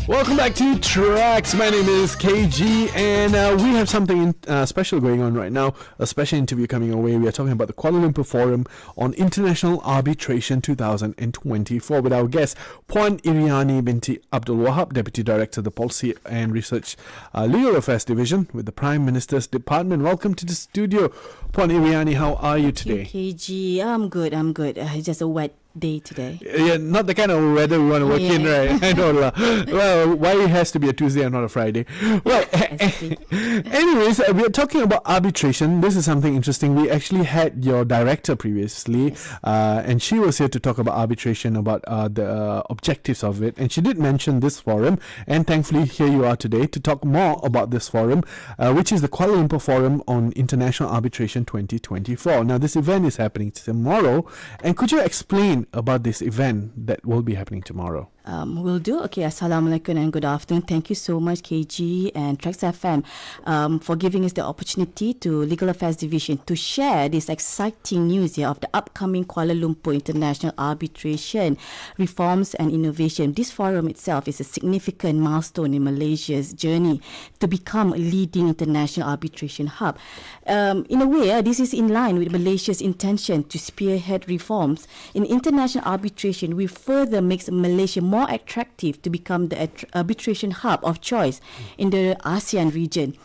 Welcome back to Tracks. My name is KG, and we have something special going on right now. A special interview coming our way. We are talking about the Kuala Lumpur Forum on International Arbitration 2024 with our guest, Puan Irianie binti Abdul Wahab, Deputy Director of the Policy and Research Legal Affairs Division with the Prime Minister's Department. Welcome to the studio, Puan Irianie. How are you today? KG, I'm good. It's just a wet day today. Yeah, not the kind of weather we want to work in, right? I know. Well, why it has to be a Tuesday and not a Friday? Well, anyways, we are talking about arbitration. This is something interesting. We actually had your director previously, and she was here to talk about arbitration, about the objectives of it. And she did mention this forum, and thankfully here you are today to talk more about this forum, which is the Kuala Lumpur Forum on International Arbitration 2024. Now, this event is happening tomorrow, and could you explain about this event that will be happening tomorrow? Will do. Okay, Assalamualaikum and good afternoon. Thank you so much, KG and TRAXXfm, for giving us the opportunity to Legal Affairs Division to share this exciting news here of the upcoming Kuala Lumpur International Arbitration Reforms and Innovation. This forum itself is a significant milestone in Malaysia's journey to become a leading international arbitration hub. In a way, this is in line with Malaysia's intention to spearhead reforms in international arbitration. We further makes Malaysia more attractive to become the arbitration hub of choice in the ASEAN region.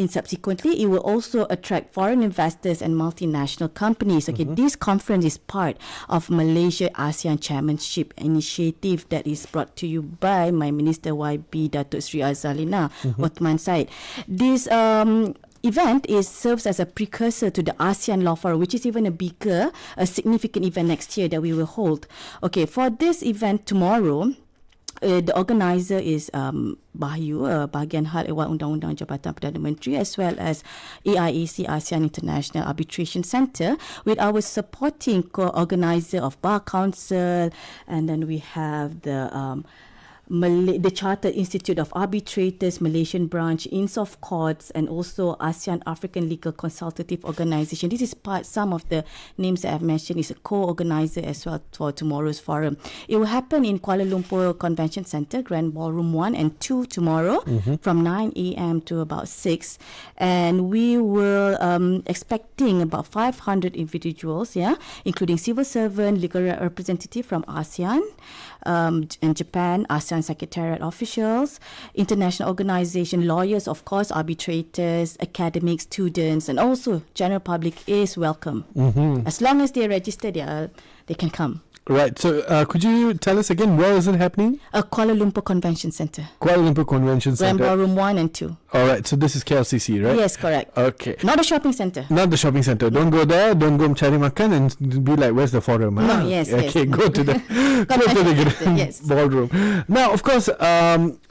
Subsequently, it will also attract foreign investors and multinational companies. Okay, This conference is part of Malaysia ASEAN Chairmanship Initiative that is brought to you by my Minister YB Datuk Sri Azalina Othman Said. This event serves as a precursor to the ASEAN Law Forum, which is even a significant event next year that we will hold. Okay, for this event tomorrow, the organizer is Bahayu, Bahagian Hal Ehwal Undang-Undang Jabatan Perdana Menteri, as well as AIAC ASEAN International Arbitration Centre, with our supporting co-organizer of Bar Council, and then we have the Chartered Institute of Arbitrators, Malaysian branch, Insof Courts, and also ASEAN African Legal Consultative Organisation. This is some of the names that I've mentioned is a co-organizer as well for tomorrow's forum. It will happen in Kuala Lumpur Convention Centre, Grand Ballroom 1 and 2 tomorrow from 9 a.m. to about 6. And we will expecting about 500 individuals, including civil servant, legal representative from ASEAN and Japan, ASEAN Secretariat officials, international organization, lawyers, of course, arbitrators, academics, students, and also general public is welcome. As long as they're registered, they can come. Right. So, could you tell us again, where is it happening? Kuala Lumpur Convention Centre. Kuala Lumpur Convention Centre. Grand Ballroom 1 and 2. All right. So, this is KLCC, right? Yes, correct. Okay. Not a shopping centre. Not the shopping centre. Don't go there. Don't go cari makan and be like, where's the forum? No, yes. Okay, go to the yes. ballroom. Now, of course,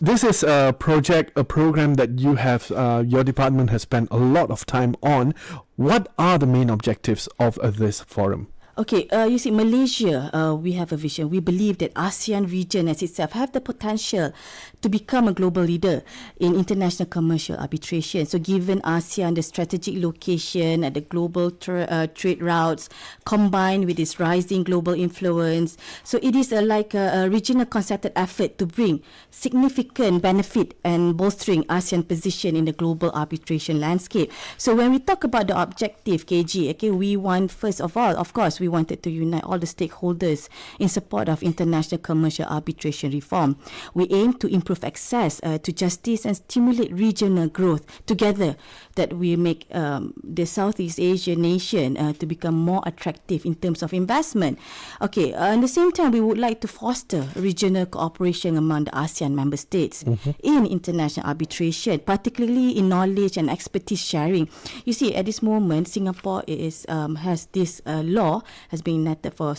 this is a program that you have, your department has spent a lot of time on. What are the main objectives of this forum? Okay, you see, Malaysia, we have a vision. We believe that ASEAN region as itself have the potential to become a global leader in international commercial arbitration. So given ASEAN, the strategic location at the global trade routes, combined with its rising global influence, so it is like a regional concerted effort to bring significant benefit and bolstering ASEAN position in the global arbitration landscape. So when we talk about the objective, KG, okay, we want, first of all, of course, we wanted to unite all the stakeholders in support of international commercial arbitration reform. We aim to improve access to justice and stimulate regional growth together, that we make the Southeast Asian nation to become more attractive in terms of investment. Okay, at the same time, we would like to foster regional cooperation among the ASEAN member states in international arbitration, particularly in knowledge and expertise sharing. You see, at this moment, Singapore has this law has been enacted for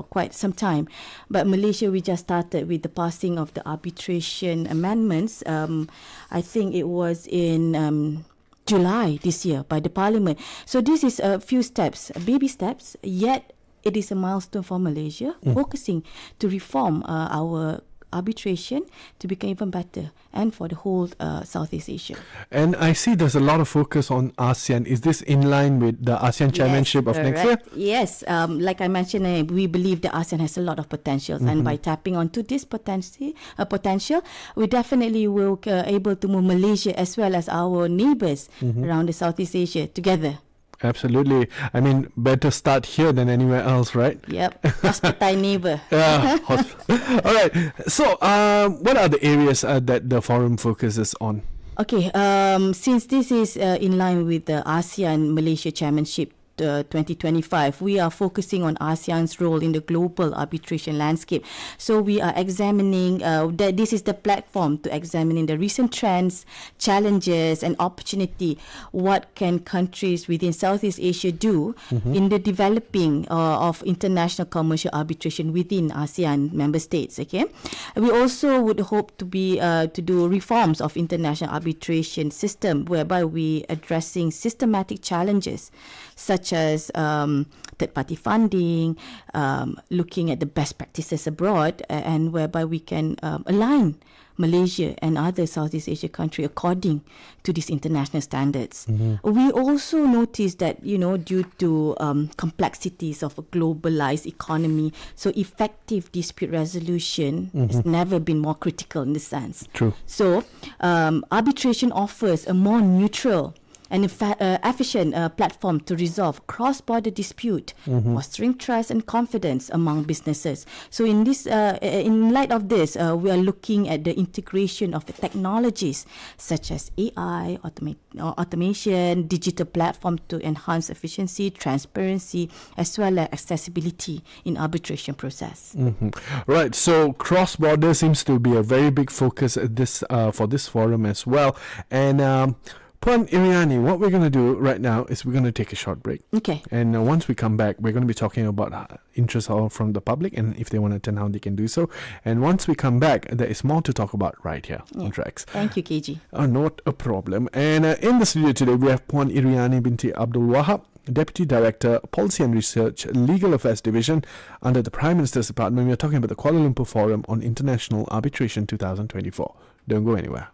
quite some time, but Malaysia, we just started with the passing of the arbitration amendments. I think it was in July this year by the Parliament. So this is a few steps, baby steps, yet it is a milestone for Malaysia, focusing to reform our arbitration to become even better and for the whole Southeast Asia. And I see there's a lot of focus on ASEAN. Is this in line with the ASEAN chairmanship of next year? Yes, like I mentioned, we believe the ASEAN has a lot of potentials, and by tapping onto this potential, we definitely will able to move Malaysia as well as our neighbors around the Southeast Asia together. Absolutely. I mean, better start here than anywhere else, right? Yep, hospital neighbor. Yeah. All right. So, what are the areas that the forum focuses on? Okay, since this is in line with the ASEAN Malaysia Chairmanship 2025, we are focusing on ASEAN's role in the global arbitration landscape. So we are examining that this is the platform to examining the recent trends, challenges, and opportunity. What can countries within Southeast Asia do in the developing of international commercial arbitration within ASEAN member states? Okay, we also would hope to be to do reforms of international arbitration system, whereby we addressing systematic challenges such as third-party funding, looking at the best practices abroad, and whereby we can align Malaysia and other Southeast Asia countries according to these international standards. We also noticed that, due to complexities of a globalized economy, so effective dispute resolution has never been more critical in this sense. True. So arbitration offers a more neutral and efficient platform to resolve cross-border dispute, fostering trust and confidence among businesses. So in this, in light of this, we are looking at the integration of the technologies such as AI, automation, digital platform to enhance efficiency, transparency, as well as accessibility in arbitration process. Right. So cross-border seems to be a very big focus at this for this forum as well. And Puan Irianie, what we're going to do right now is we're going to take a short break. Okay. And once we come back, we're going to be talking about interest from the public and if they want to attend, how they can do so. And once we come back, there is more to talk about right here on Trax. Thank you, KG. Not a problem. And in the studio today, we have Puan Irianie binti Abdul Wahab, Deputy Director, Policy and Research, Legal Affairs Division under the Prime Minister's Department. We are talking about the Kuala Lumpur Forum on International Arbitration 2024. Don't go anywhere.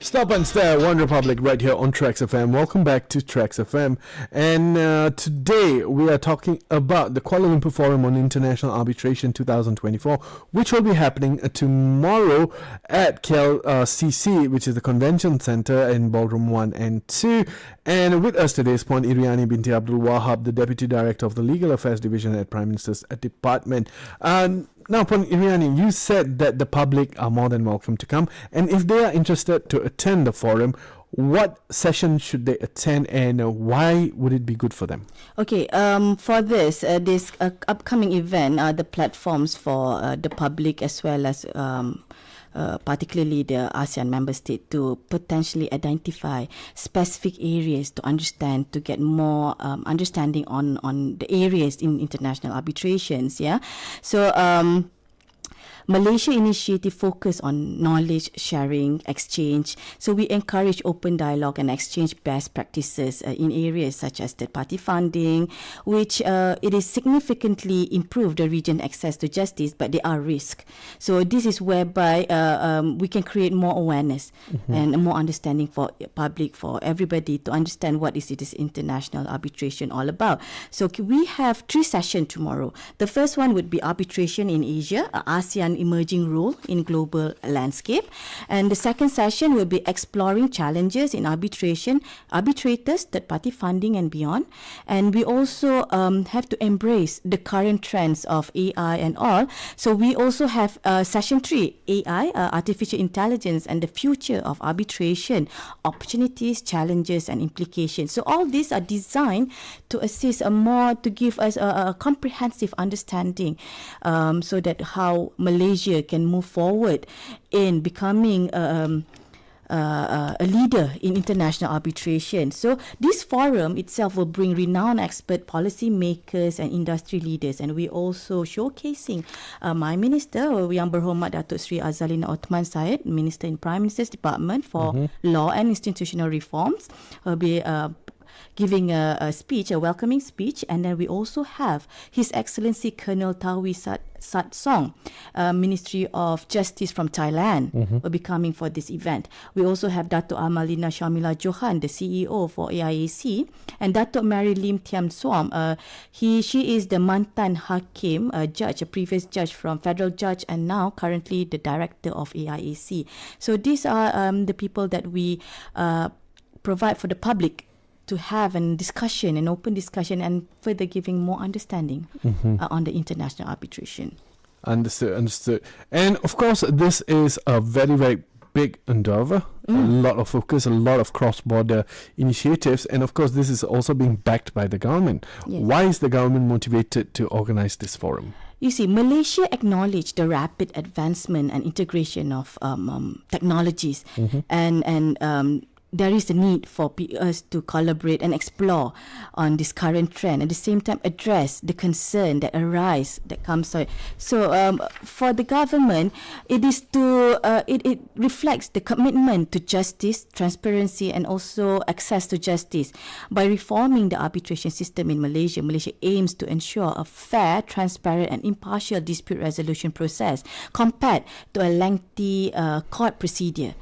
Stop and Stare, One Republic, right here on TRAXXfm. Welcome back to TRAXXfm. And today we are talking about the Kuala Lumpur Forum on International Arbitration 2024, which will be happening tomorrow at KLCC, which is the Convention Centre in Ballroom 1 and 2. And with us today is Puan Irianie binti Abdul Wahab, the Deputy Director of the Legal Affairs Division at Prime Minister's Department. Now, Puan Irianie, you said that the public are more than welcome to come, and if they are interested to attend the forum, what session should they attend, and why would it be good for them? Okay, for this upcoming event, the platforms for the public as well as particularly the ASEAN member state to potentially identify specific areas to understand, to get more understanding on the areas in international arbitrations. Yeah, so Malaysia initiative focus on knowledge sharing, exchange. So we encourage open dialogue and exchange best practices in areas such as third-party funding, which it is significantly improved the region access to justice, but there are risks. So this is whereby we can create more awareness and more understanding for public, for everybody to understand what is international arbitration all about. So we have 3 sessions tomorrow. The first one would be arbitration in Asia, ASEAN emerging role in global landscape, and the second session will be exploring challenges in arbitration, arbitrators, third-party funding and beyond. And we also have to embrace the current trends of AI and all. So we also have session 3, AI, artificial intelligence and the future of arbitration, opportunities, challenges and implications. So all these are designed to assist more, to give us a comprehensive understanding so that how Malaysia can move forward in becoming a leader in international arbitration. So this forum itself will bring renowned expert policy makers and industry leaders, and we also showcasing my minister, Yang Berhormat Datuk Sri Azalina Othman Said, Minister in Prime Minister's Department for Law and Institutional Reforms, will be giving a speech, a welcoming speech. And then we also have His Excellency Colonel Tawi Sat Song, Ministry of Justice from Thailand, will be coming for this event. We also have Dato' Amalina Shamila Johan, the CEO for AIAC, and Dato' Mary Lim Tiam Suam. She is the Mantan Hakim, a judge, a previous judge from federal judge, and now currently the director of AIAC. So these are the people that we provide for the public to have an discussion, an open discussion, and further giving more understanding on the international arbitration. Understood. And of course, this is a very, very big endeavor, a lot of focus, a lot of cross-border initiatives, and of course, this is also being backed by the government. Yes. Why is the government motivated to organize this forum? You see, Malaysia acknowledged the rapid advancement and integration of technologies, and there is a need for us to collaborate and explore on this current trend, at the same time address the concern that arise, that comes. So for the government, it is to it reflects the commitment to justice, transparency, and also access to justice. By reforming the arbitration system in Malaysia, Malaysia aims to ensure a fair, transparent, and impartial dispute resolution process compared to a lengthy court procedure.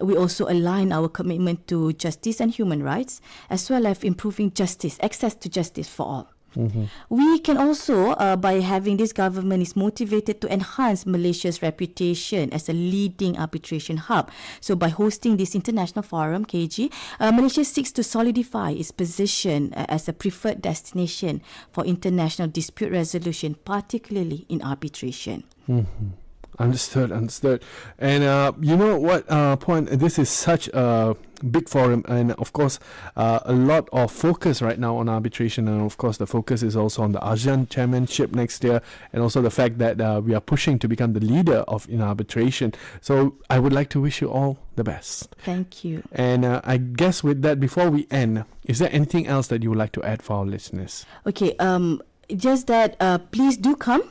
We also align our commitment to justice and human rights, as well as improving justice, access to justice for all. We can also, by having this government, is motivated to enhance Malaysia's reputation as a leading arbitration hub. So by hosting this international forum, KG, Malaysia seeks to solidify its position as a preferred destination for international dispute resolution, particularly in arbitration. Understood. And you know what, Puan, this is such a big forum, and of course a lot of focus right now on arbitration, and of course the focus is also on the ASEAN chairmanship next year, and also the fact that we are pushing to become the leader in arbitration. So I would like to wish you all the best. Thank you. And I guess with that, before we end, is there anything else that you would like to add for our listeners? Okay, just that please do come.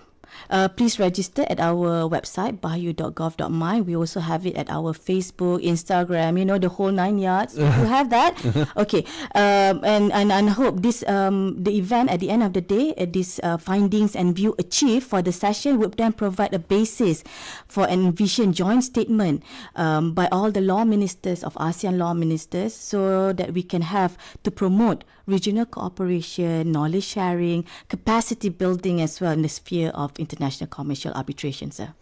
Please register at our website, bahayu.gov.my. We also have it at our Facebook, Instagram, the whole 9 yards. You have that? Okay. And I hope this the event at the end of the day, these findings and view achieved for the session would then provide a basis for an envisioned joint statement by all the law ministers of ASEAN law ministers, so that we can have to promote regional cooperation, knowledge sharing, capacity building as well in the sphere of international commercial arbitration, sir.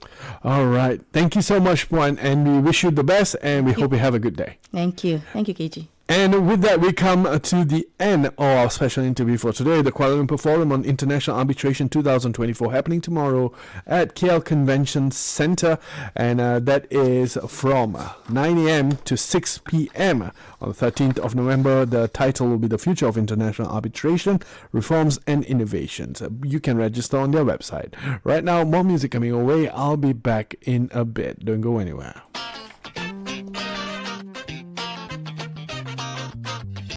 All right. Thank you so much, Puan, and we wish you the best, and we hope you have a good day. Thank you. Thank you, KG. And with that, we come to the end of our special interview for today. The Kuala Lumpur Forum on International Arbitration 2024 happening tomorrow at KL Convention Centre. And that is from 9 a.m. to 6 p.m. on the 13th of November. The title will be The Future of International Arbitration, Reforms and Innovations. You can register on their website. Right now, more music coming away. I'll be back in a bit. Don't go anywhere.